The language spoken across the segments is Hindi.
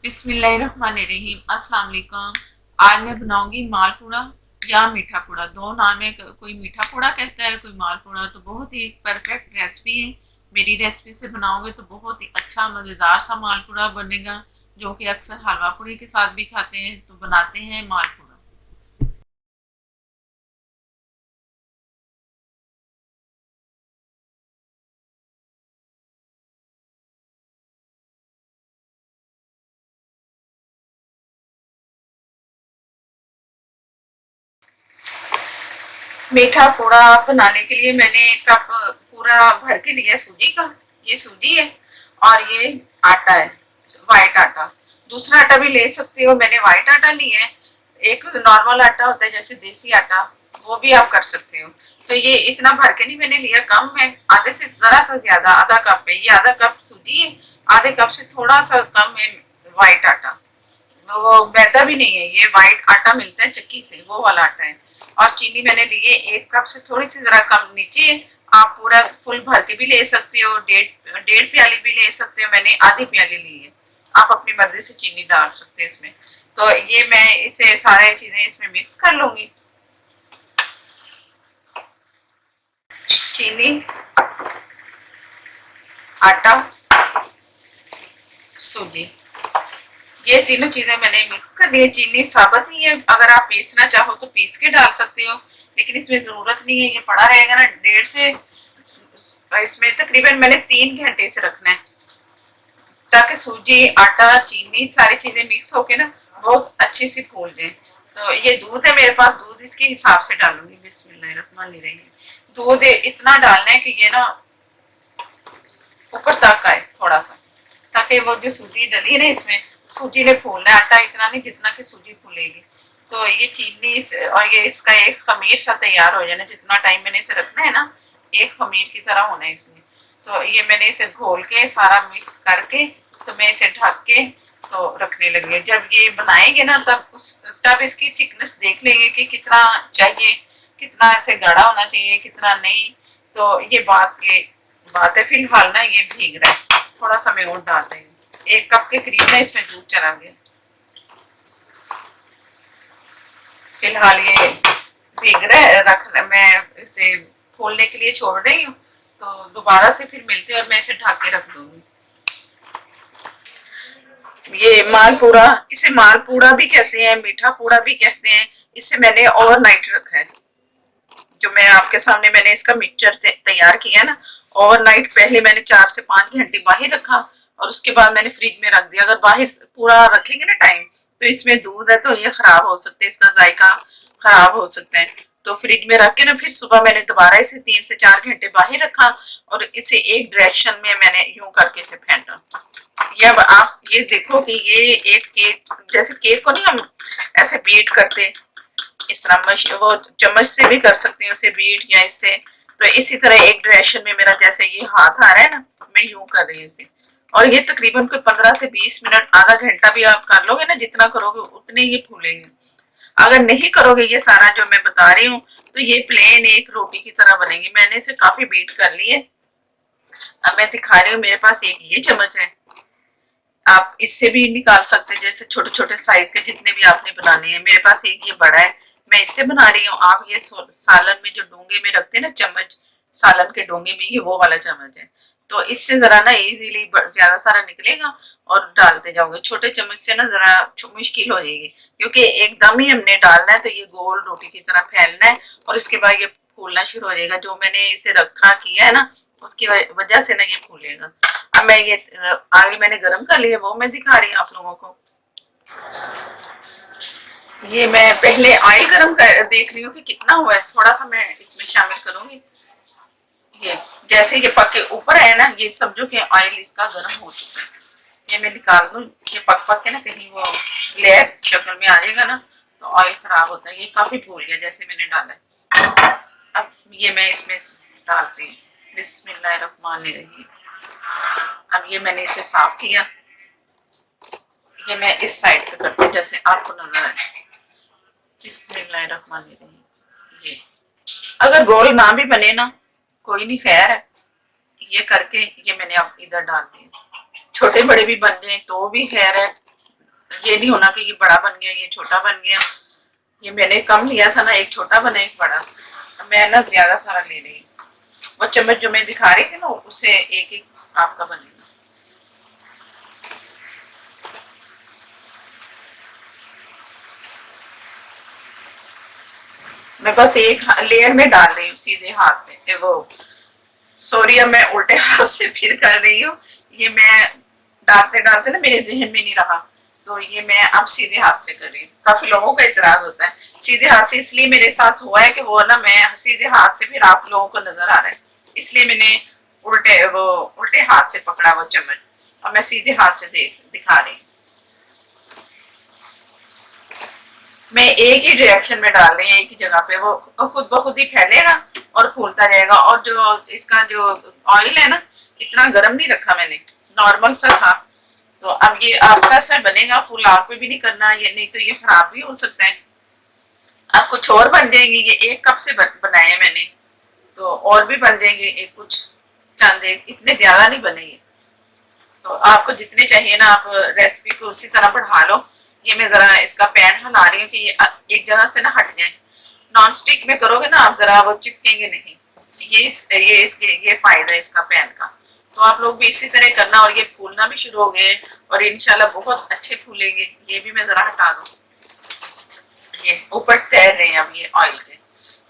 बिस्मिल्लाहिर्रहमानिर्रहीम। अस्सलाम वालेकुम। आज मैं बनाऊंगी मालपूड़ा या मीठा पूड़ा, दो नाम है। कोई मीठा पूड़ा कहता है, कोई मालपूड़ा। तो बहुत ही परफेक्ट रेसिपी है। मेरी रेसिपी से बनाओगे तो बहुत ही अच्छा मज़ेदार सा मालपूड़ा बनेगा, जो कि अक्सर हलवा पूड़ी के साथ भी खाते हैं। तो बनाते हैं मालपूड़ा। मीठा पूड़ा बनाने के लिए मैंने एक कप पूरा भर के लिया सूजी का। ये सूजी है और ये आटा है, व्हाइट आटा। दूसरा आटा भी ले सकते हो, मैंने व्हाइट आटा लिया है। एक नॉर्मल आटा होता है जैसे देसी आटा, वो भी आप कर सकते हो। तो ये इतना भर के नहीं मैंने लिया, कम है, आधे से जरा सा ज्यादा, आधा कप है। ये आधा कप सूजी है, आधे कप से थोड़ा सा कम है व्हाइट आटा। वो मैदा भी नहीं है, ये व्हाइट आटा मिलता है चक्की से, वो वाला आटा है। और चीनी मैंने ली है एक कप से थोड़ी सी जरा कम नीचे है। आप पूरा फुल भर के भी ले सकते हो, डेढ़ डेढ़ प्याली भी ले सकते हो, मैंने आधी प्याली ली है। आप अपनी मर्जी से चीनी डाल सकते हैं इसमें। तो ये मैं इसे सारे चीजें इसमें मिक्स कर लूंगी। चीनी, आटा, सूजी, ये तीनों चीजें मैंने मिक्स कर दी है। चीनी साबुत ही है, अगर आप पीसना चाहो तो पीस के डाल सकते हो, लेकिन इसमें जरूरत नहीं है, ये पड़ा रहेगा ना डेढ़ से। इसमें तकरीबन मैंने 3 घंटे से रखना है, ताकि सूजी, आटा, चीनी सारी चीजें मिक्स होके ना बहुत अच्छी सी फूल जाए। तो ये दूध है मेरे पास, दूध इसके हिसाब से डालूंगी। बिस्मिल्लाहिर्रहमानिर्रहीम। दूध इतना डालना है कि ये ना ऊपर तक आए थोड़ा सा, ताकि वो जो सूजी डली है ना इसमें, सूजी ने फूलना है, आटा इतना नहीं जितना कि सूजी फूलेगी। तो ये चीनी और ये इसका एक खमीर सा तैयार हो जाना, जितना टाइम मैंने इसे रखना है ना, एक खमीर की तरह होना है इसमें। तो ये मैंने इसे घोल के सारा मिक्स करके, तो मैं इसे ढक के तो रखने लगी। जब ये बनाएंगे ना तब इसकी थिकनेस देख लेंगे कि कितना चाहिए, कितना ऐसे गाढ़ा होना चाहिए, कितना नहीं। तो ये बात है। फिलहाल ना ये भीग रहा है, थोड़ा सा मैं और डाल रही हूँ। एक कप के करीब ना इसमें दूध चला गया। फिलहाल ये भीग रहा है, मैं इसे खोलने के लिए छोड़ रही हूँ। तो दोबारा से फिर मिलते हैं और मैं इसे ढक के रख दूंगी। ये मालपूड़ा, इसे मालपूड़ा भी कहते हैं, मीठा पूड़ा भी कहते हैं। इसे मैंने ओवरनाइट रखा है। जो मैं आपके सामने मैंने इसका मिक्सचर तैयार किया ना, ओवरनाइट पहले मैंने 4 से 5 घंटे बाहर रखा, और उसके बाद मैंने फ्रिज में रख दिया। अगर बाहर पूरा रखेंगे ना टाइम, तो इसमें दूध है तो ये खराब हो सकते हैं, इसका जायका खराब हो सकता है। तो फ्रिज में रख के ना फिर सुबह मैंने दोबारा इसे 3 से 4 घंटे बाहर रखा, और इसे एक डायरेक्शन में मैंने यूं करके इसे फेंटा। ये अब आप ये देखो कि ये एक केक, जैसे केक को नहीं हम ऐसे बीट करते, इस तरह वो चम्मच से भी कर सकते हैं उसे बीट, या इससे। तो इसी तरह एक डायरेक्शन में मेरा जैसे ये हाथ आ रहा है ना, मैं यूं कर रही हूँ इसे। और ये तकरीबन कोई 15 से 20 मिनट, आधा घंटा भी आप कर लोगे ना, जितना करोगे उतने ये फूलेंगे। अगर नहीं करोगे ये सारा जो मैं बता रही हूँ, तो ये प्लेन एक रोटी की तरह बनेगी। मैंने इसे काफी बीट कर ली है। अब मैं दिखा रही हूँ, मेरे पास एक ये चम्मच है, आप इससे भी निकाल सकते हैं, जैसे छोटे छोटे साइज के जितने भी आपने बनाने हैं। मेरे पास एक ये बड़ा है, मैं इससे बना रही हूँ। आप ये सालन में जो डोंगे में रखते हैं ना चम्मच, सालन के डोंगे में ये वो वाला चम्मच है। तो इससे जरा ना इजीली ज्यादा सारा निकलेगा, और डालते जाओगे। छोटे चम्मच से ना जरा मुश्किल हो जाएगी, क्योंकि एकदम ही हमने डालना है, तो ये गोल रोटी की तरह फैलना है, और इसके बाद ये फूलना शुरू हो जाएगा। जो मैंने इसे रखा किया है ना, उसकी वजह से ना ये फूलेगा। अब मैं ये ऑयल मैंने गरम कर लिया, वो मैं दिखा रही हूँ आप लोगों को। ये मैं पहले ऑयल गरम कर देख रही हूँ कि कितना हुआ है, थोड़ा सा मैं इसमें शामिल करूंगी। ये जैसे ये पक के ऊपर है ना, ये समझो कि ऑयल इसका गरम हो चुका है। ये मैं निकाल दूं, ये पक पक के ना कहीं वो लेयर शक्ल में आ जाएगा ना, तो ऑयल खराब होता है। ये काफी फूल गया जैसे मैंने डाला है। अब ये मैं इसमें डालती हूँ। बिस्मिल्लाहिर्रहमानिर्रहीम। अब ये मैंने इसे साफ किया। ये मैं इस साइड पे करती हूँ जैसे आपको नजर आए। बिस्मिल्लाहिर्रहमानिर्रहीम। ये अगर गोल ना भी बने ना, कोई नहीं, खैर है। ये करके ये मैंने अब इधर डाल दिया। छोटे बड़े भी बन जाए तो भी खैर है, ये नहीं होना कि ये बड़ा बन गया ये छोटा बन गया। ये मैंने कम लिया था ना, एक छोटा बना एक बड़ा, मैं ना ज्यादा सारा ले रही हूँ। वो चम्मच जो मैं दिखा रही थी ना उससे एक एक आपका बनेगा। मैं बस एक लेयर में डाल रही हूँ सीधे हाथ से, वो सॉरी अब मैं उल्टे हाथ से फिर कर रही हूँ। ये मैं डालते डालते ना मेरे जहन में नहीं रहा, तो ये मैं अब सीधे हाथ से कर रही हूँ। काफी लोगों का इतराज होता है सीधे हाथ से, इसलिए मेरे साथ हुआ है कि वो ना मैं सीधे हाथ से फिर आप लोगों को नजर आ रहा है, इसलिए मैंने उल्टे हाथ से पकड़ा वो चम्मच। अब मैं सीधे हाथ से दिखा रही हूँ। मैं एक ही डायरेक्शन में डाल रही हूँ, एक ही जगह पे, वो खुद ब खुद ही फैलेगा और फूलता रहेगा। और जो इसका जो ऑयल है ना, इतना गर्म नहीं रखा मैंने, नॉर्मल सा था। तो अब ये आस्ता आस्ता बनेगा, फुल आग पे भी नहीं करना, ये नहीं तो ये खराब भी हो सकता है। अब कुछ और बन जाएंगे, ये एक कप से बनाए हैं मैंने, तो और भी बन जाएंगे एक कुछ चंद, इतने ज्यादा नहीं बनेंगे। तो आपको जितने चाहिए ना आप रेसिपी को उसी तरह बढ़ा लो। ये मैं जरा इसका पैन हिला रही हूँ कि ये एक जगह से ना हट जाए। नॉन स्टिक में करोगे ना आप जरा वो चिपकेंगे नहीं। ये फायदा है इसका पैन का। तो आप लोग भी इसी तरह करना, और ये फूलना भी शुरू हो गए और इंशाल्लाह बहुत अच्छे फूलेंगे। ये भी मैं जरा हटा दूं, ये ऊपर तैर रहे हैं अब ये ऑयल के।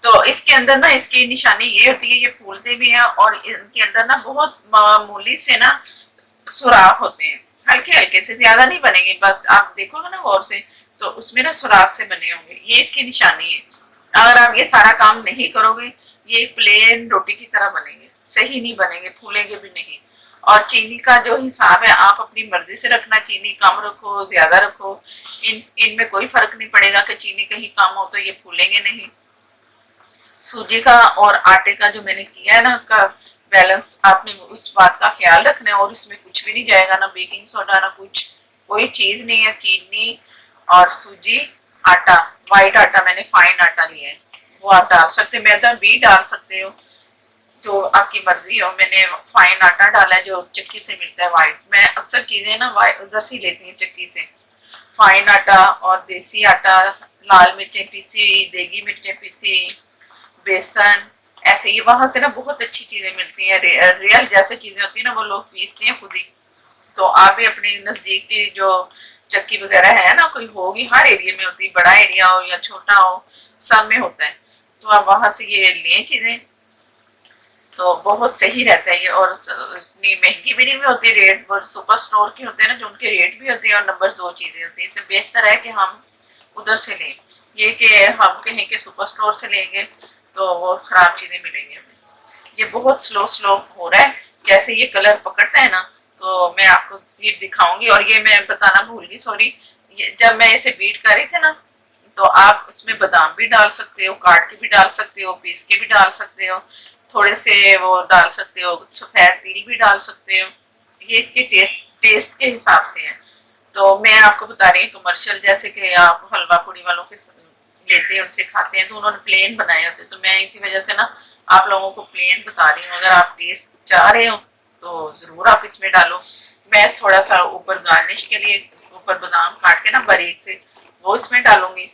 तो इसके अंदर ना इसकी निशानी ये होती है, ये फूलते भी हैं और इनके अंदर ना बहुत मामूली से ना सुराख होते हैं, हल्के हल्के से, ज्यादा नहीं बनेंगे। बस आप देखोगे ना गौर से तो उसमें ना सुराख से बने होंगे, ये इसकी निशानी है। अगर आप ये सारा काम नहीं करोगे ये प्लेन रोटी की तरह बनेंगे, सही नहीं बनेंगे, फूलेंगे भी नहीं। और चीनी का जो हिसाब है आप अपनी मर्जी से रखना, चीनी कम रखो ज्यादा रखो, इनमें कोई फर्क नहीं पड़ेगा कि चीनी कहीं कम हो तो ये फूलेंगे नहीं। सूजी का और आटे का जो मैंने किया है ना उसका बैलेंस आपने उस बात का ख्याल रखना है। और इसमें कुछ भी नहीं जाएगा, ना बेकिंग सोडा ना कुछ, कोई चीज नहीं है। चीनी और सूजी, आटा, व्हाइट आटा मैंने फाइन आटा लिया है, वो आप डाल सकते हैं, मैदा भी डाल सकते हो, जो आपकी मर्जी हो। मैंने फाइन आटा डाला है जो चक्की से मिलता है व्हाइट। मैं अक्सर चीजें ना उधर से लेती हूँ चक्की से। फाइन आटा और देसी आटा, लाल मिर्चें पीसी हुई, देगी मिर्चें पीसी हुई, बेसन, ऐसे ही वहां से ना बहुत अच्छी चीजें मिलती हैं। रियल जैसे चीजें होती है ना वो लोग पीसते हैं खुद ही। तो आप भी अपने नजदीक की जो चक्की वगैरह है ना, कोई होगी, हर एरिया में होती है, बड़ा एरिया हो या छोटा हो सब में होता है। तो आप वहां से ये लें चीजें, तो बहुत सही रहता है ये। और इतनी महंगी भी नहीं होती, रेट वो सुपर स्टोर के होते हैं ना जो, उनके रेट भी होते हैं। और नंबर 2 चीजें होती है, इससे बेहतर है कि हम उधर से लें। ये कि हम कहीं के सुपर स्टोर से लेंगे तो वो खराब चीजें मिलेंगी। ये बहुत स्लो स्लो हो रहा है, जैसे ये कलर पकड़ता है ना तो मैं आपको फिर दिखाऊंगी। और ये मैं बताना भूल गई, सॉरी, जब मैं इसे बीट कर रही थी ना तो आप उसमें बादाम भी डाल सकते हो, काट के भी डाल सकते हो, पीस के भी डाल सकते हो, थोड़े से वो डाल सकते हो, सफेद तिल भी डाल सकते हो। ये इसके टेस्ट के हिसाब से है। तो मैं आपको बता रही हूँ कमर्शियल, जैसे कि आप हलवा पूड़ी वालों के लेते हैं उनसे खाते हैं तो उन्होंने प्लेन बनाए होते, तो मैं इसी वजह से ना आप लोगों को प्लेन बता रही हूँ। अगर आप टेस्ट चाह रहे हो तो जरूर आप इसमें डालो। मैं थोड़ा सा ऊपर गार्निश के लिए ऊपर बादाम काट के ना बारीक से वो इसमें डालूंगी।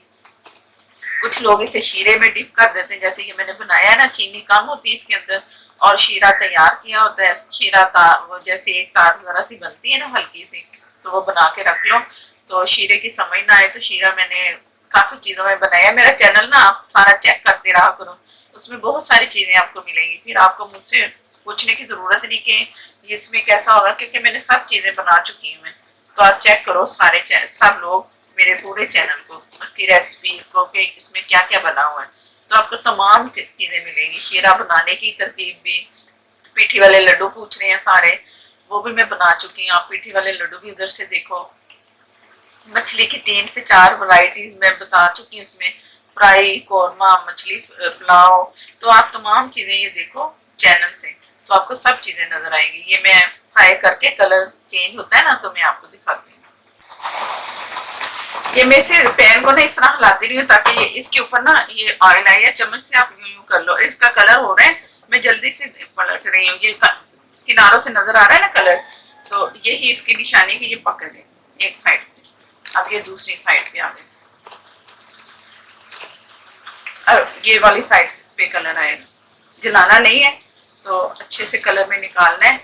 कुछ लोग इसे शीरे में डिप कर देते हैं, जैसे ये मैंने बनाया है ना, चीनी कम होती है इसके अंदर और शीरा तैयार किया होता है। शीरा तार, वो जैसे एक तार जरा सी बनती है ना हल्की सी, तो वो बना के रख लो। तो शीरे की समझ ना आए तो शीरा मैंने काफी चीजों में बनाया। मेरा चैनल ना आप सारा चेक करते रहा करो, उसमें बहुत सारी चीजें आपको मिलेंगी, फिर आपको मुझसे पूछने की जरूरत नहीं कि इसमें कैसा होगा, क्योंकि मैंने सब चीजें बना चुकी हूँ मैं। तो आप चेक करो सारे सब लोग मेरे पूरे चैनल को, उसकी रेसिपीज को कि इसमें क्या क्या बना हुआ है, तो आपको तमाम चीजें मिलेंगी। शीरा बनाने की तरकीब भी, पीठी वाले लड्डू पूछ रहे हैं सारे, वो भी मैं बना चुकी हूँ। आप पीठी वाले लड्डू भी उधर से देखो। मछली की 3 से 4 वैरायटीज मैं बता चुकी हूँ इसमें, फ्राई, कोरमा, मछली पुलाव। तो आप तमाम चीजें ये देखो चैनल से, तो आपको सब चीजें नजर आएंगी। ये मैं फ्राई करके कलर चेंज होता है ना तो मैं आपको दिखाती हूँ। ये मैं इसे पैन को ना इस तरह हिलाती रही हूँ ताकि ये इसके ऊपर ना ये ऑयल आए, या चम्मच से आप यूं यूं कर लो। इसका कलर हो रहा है, मैं जल्दी से पलट रही हूँ। ये किनारों से नजर आ रहा है ना कलर, तो यही इसकी निशानी है कि ये पक गए एक साइड से। अब ये दूसरी साइड पे आ गए, अब ये वाली साइड पे कलर आएगा। जलाना नहीं है, तो अच्छे से कलर में निकालना है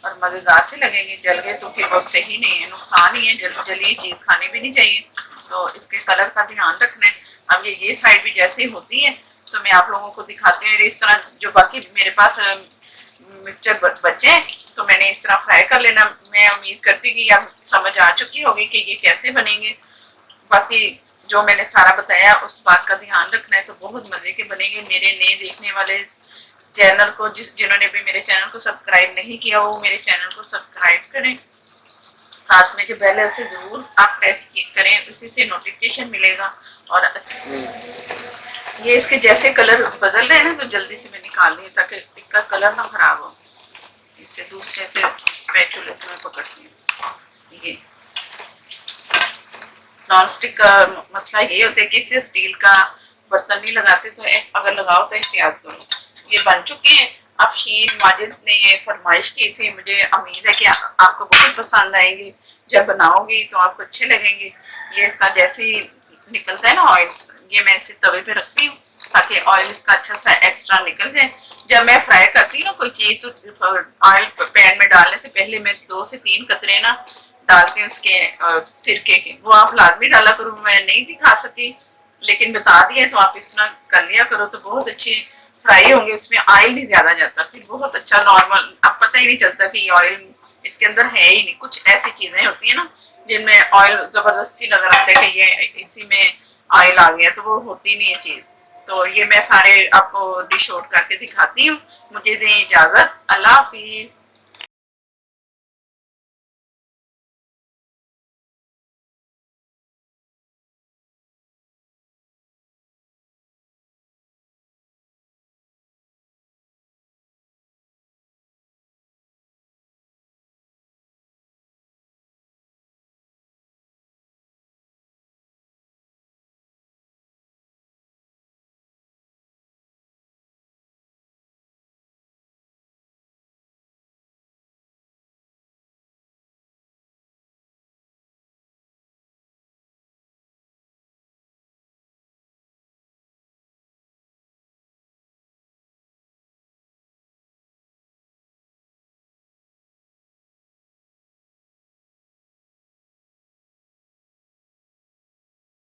और मजेदार से लगेंगे। जल गए तो फिर वो सही नहीं है, नुकसान ही है, जली चीज खानी भी नहीं चाहिए। तो इसके कलर का ध्यान रखना है। अब ये साइड भी जैसे ही होती है तो मैं आप लोगों को दिखाती हूँ। इस तरह जो बाकी मेरे पास मिक्सचर बचे हैं तो मैंने इस तरह फ्राई कर लेना। मैं उम्मीद करती कि आप समझ आ चुकी होगी कि ये कैसे बनेंगे। बाकी जो मैंने सारा बताया उस बात का ध्यान रखना है, तो बहुत मजे के बनेंगे। मेरे नए देखने वाले चैनल को जिन्होंने भी मेरे चैनल को सब्सक्राइब नहीं किया वो मेरे चैनल को सब्सक्राइब करें। साथ में जो बेल है उसे जरूर आप प्रेस करें, उसी से नोटिफिकेशन मिलेगा। और ये इसके जैसे कलर बदल रहे हैं ना तो जल्दी से मैं निकाल रही हूँ ताकि इसका कलर ना खराब हो। इसे दूसरे से स्पैचुले से मैं पकड़ती हूँ। ये नॉन स्टिक का मसला ये होता है कि इसे स्टील का बर्तन नहीं लगाते, तो अगर लगाओ तो एहतियात करो। ये बन चुके हैं। अब शीन माजिद ने ये फरमाइश की थी, मुझे उम्मीद है कि आपको बहुत पसंद आएंगे। जब बनाओगी तो आपको अच्छे लगेंगे। ये इसका जैसे ही निकलता है ना ऑयल, ये मैं इसे तवे पे रखती हूँ ताकि ऑयल इसका अच्छा सा एक्स्ट्रा निकल जाए। जब मैं फ्राई करती हूँ ना कोई चीज तो ऑयल पैन में डालने से पहले मैं 2 से 3 कतरे ना डालती हूँ उसके सिरके के। वो आप लाजमी डाला करो, मैं नहीं दिखा सकी लेकिन बता दिया, तो आप इस तरह कर लिया करो तो बहुत अच्छे फ्राई होंगे। उसमें ऑयल नहीं ज्यादा जाता, फिर बहुत अच्छा नॉर्मल, अब पता ही नहीं चलता कि ये ऑयल इसके अंदर है ही नहीं। कुछ ऐसी चीजें होती है ना जिनमें ऑयल जबरदस्ती नजर आता है कि ये इसी में ऑयल आ गया, तो वो होती नहीं है चीज। तो ये मैं सारे आपको डिश आउट करके दिखाती हूँ। मुझे दें इजाजत, अल्लाह हाफिज।